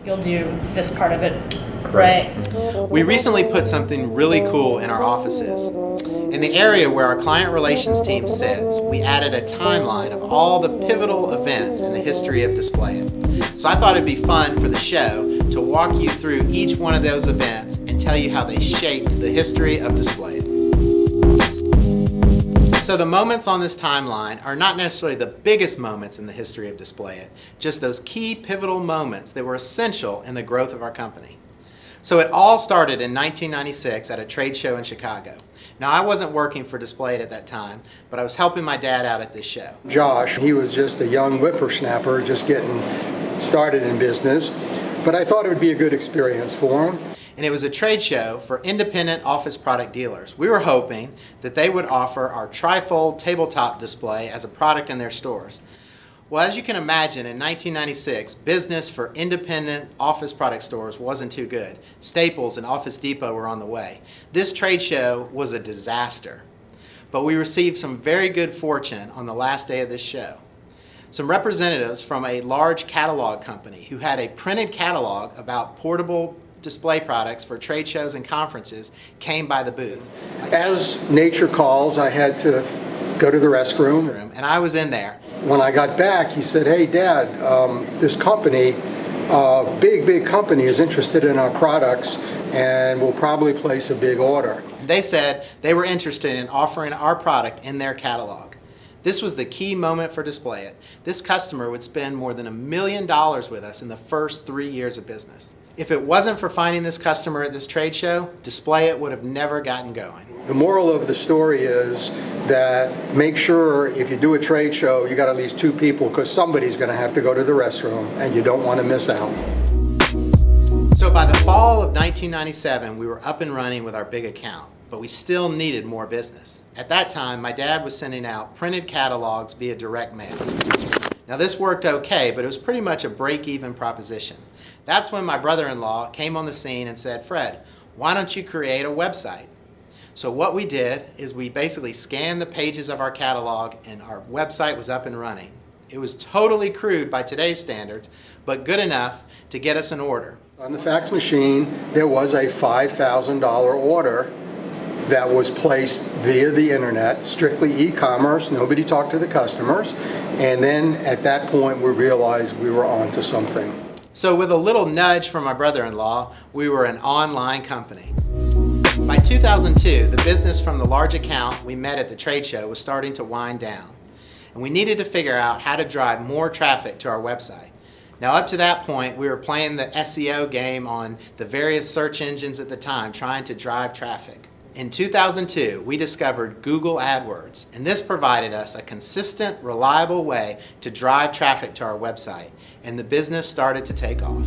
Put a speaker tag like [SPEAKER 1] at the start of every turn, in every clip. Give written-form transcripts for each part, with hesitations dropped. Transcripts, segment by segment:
[SPEAKER 1] you'll do this part of it, right?
[SPEAKER 2] We recently put something really cool in our offices. In the area where our client relations team sits, we added a timeline of all the pivotal events in the history of Displayit. So I thought it'd be fun for the show to walk you through each one of those events and tell you how they shaped the history of Displayit. So the moments on this timeline are not necessarily the biggest moments in the history of Displayit, just those key pivotal moments that were essential in the growth of our company. So it all started in 1996 at a trade show in Chicago. Now, I wasn't working for Displayit at that time, but I was helping my dad out at this show.
[SPEAKER 3] Josh, he was just a young whippersnapper just getting started in business, but I thought it would be a good experience for him.
[SPEAKER 2] And it was a trade show for independent office product dealers. We were hoping that they would offer our trifold tabletop display as a product in their stores. Well, as you can imagine, in 1996, business for independent office product stores wasn't too good. Staples and Office Depot were on the way. This trade show was a disaster. But we received some very good fortune on the last day of this show. Some representatives from a large catalog company who had a printed catalog about portable display products for trade shows and conferences came by the booth.
[SPEAKER 3] As nature calls, I had to go to the restroom.
[SPEAKER 2] And I was in there.
[SPEAKER 3] When I got back, he said, "Hey, Dad, this company, big company, is interested in our products and will probably place a big order."
[SPEAKER 2] They said they were interested in offering our product in their catalog. This was the key moment for Displayit. This customer would spend more than $1 million with us in the first 3 years of business. If it wasn't for finding this customer at this trade show, Displayit would have never gotten going.
[SPEAKER 3] The moral of the story is that make sure if you do a trade show, you got at least 2 people, because somebody's going to have to go to the restroom and you don't want to miss out.
[SPEAKER 2] So by the fall of 1997, we were up and running with our big account, but we still needed more business. At that time, my dad was sending out printed catalogs via direct mail. Now this worked okay, but it was pretty much a break-even proposition. That's when my brother-in-law came on the scene and said, "Fred, why don't you create a website?" So what we did is we basically scanned the pages of our catalog and our website was up and running. It was totally crude by today's standards, but good enough to get us an order.
[SPEAKER 3] On the fax machine, there was a $5,000 order that was placed via the internet, strictly e-commerce. Nobody talked to the customers. And then at that point, we realized we were onto something.
[SPEAKER 2] So with a little nudge from my brother-in-law, we were an online company. By 2002, the business from the large account we met at the trade show was starting to wind down. And we needed to figure out how to drive more traffic to our website. Now up to that point, we were playing the SEO game on the various search engines at the time, trying to drive traffic. In 2002, we discovered Google AdWords, and this provided us a consistent, reliable way to drive traffic to our website, and the business started to take off.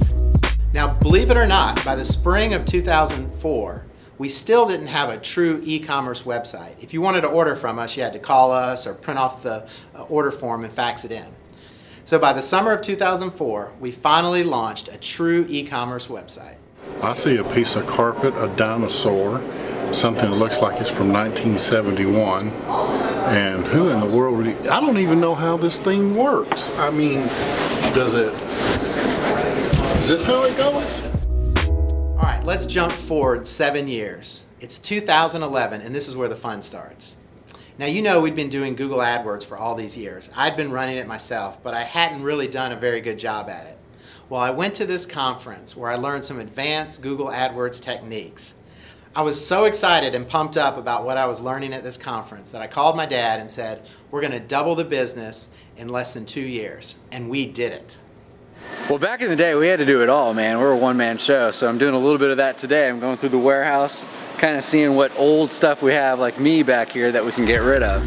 [SPEAKER 2] Now, believe it or not, by the spring of 2004, we still didn't have a true e-commerce website. If you wanted to order from us, you had to call us or print off the order form and fax it in. So by the summer of 2004, we finally launched a true e-commerce website.
[SPEAKER 4] I see a piece of carpet, a dinosaur, something that looks like it's from 1971, and who in the world would I don't even know how this thing works. I mean, is this how it goes?
[SPEAKER 2] All right, let's jump forward 7 years. It's 2011, and this is where the fun starts. Now, you know we'd been doing Google AdWords for all these years. I'd been running it myself, but I hadn't really done a very good job at it. Well, I went to this conference where I learned some advanced Google AdWords techniques. I was so excited and pumped up about what I was learning at this conference that I called my dad and said, "We're going to double the business in less than 2 years." And we did it.
[SPEAKER 5] Well, back in the day, we had to do it all, man. We're a one-man show, so I'm doing a little bit of that today. I'm going through the warehouse, kind of seeing what old stuff we have, like me back here, that we can get rid of.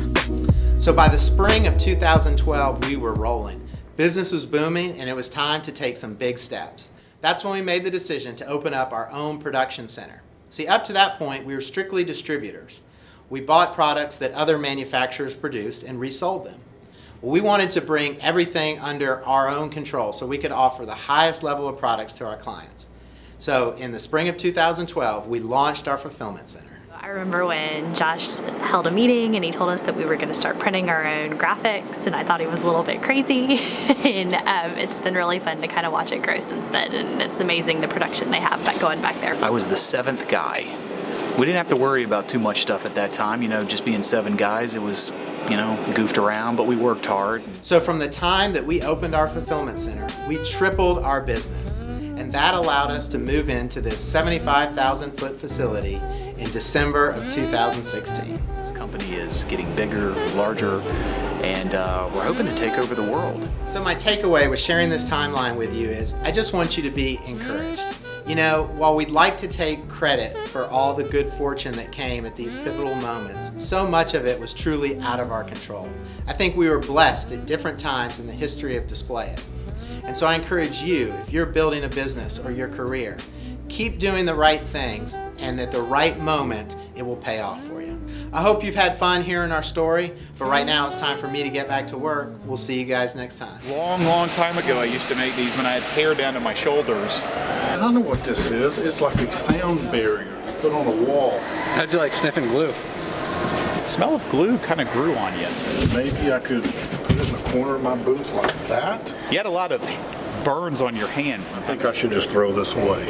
[SPEAKER 2] So by the spring of 2012, we were rolling. Business was booming, and it was time to take some big steps. That's when we made the decision to open up our own production center. See, up to that point, we were strictly distributors. We bought products that other manufacturers produced and resold them. Well, we wanted to bring everything under our own control so we could offer the highest level of products to our clients. So in the spring of 2012, we launched our fulfillment center.
[SPEAKER 6] I remember when Josh held a meeting and he told us that we were going to start printing our own graphics, and I thought he was a little bit crazy. And it's been really fun to kind of watch it grow since then, and it's amazing the production they have going back there.
[SPEAKER 7] I was the 7th guy. We didn't have to worry about too much stuff at that time, just being 7 guys. It was, goofed around, but we worked hard.
[SPEAKER 2] So from the time that we opened our fulfillment center, we tripled our business. And that allowed us to move into this 75,000 foot facility in December of 2016.
[SPEAKER 7] This company is getting bigger, larger, and we're hoping to take over the world.
[SPEAKER 2] So my takeaway with sharing this timeline with you is I just want you to be encouraged. While we'd like to take credit for all the good fortune that came at these pivotal moments, so much of it was truly out of our control. I think we were blessed at different times in the history of Displayit. And so I encourage you, if you're building a business or your career, keep doing the right things, and at the right moment, it will pay off for you. I hope you've had fun hearing our story, but right now it's time for me to get back to work. We'll see you guys next time.
[SPEAKER 8] Long time ago, I used to make these when I had hair down to my shoulders.
[SPEAKER 4] I don't know what this is. It's like a sound barrier you put on a wall.
[SPEAKER 5] How'd you like sniffing glue?
[SPEAKER 8] The smell of glue kind of grew on you.
[SPEAKER 4] Maybe I could put it in the corner of my booth like that.
[SPEAKER 8] You had a lot of burns on your hand.
[SPEAKER 4] I think I should just throw this away.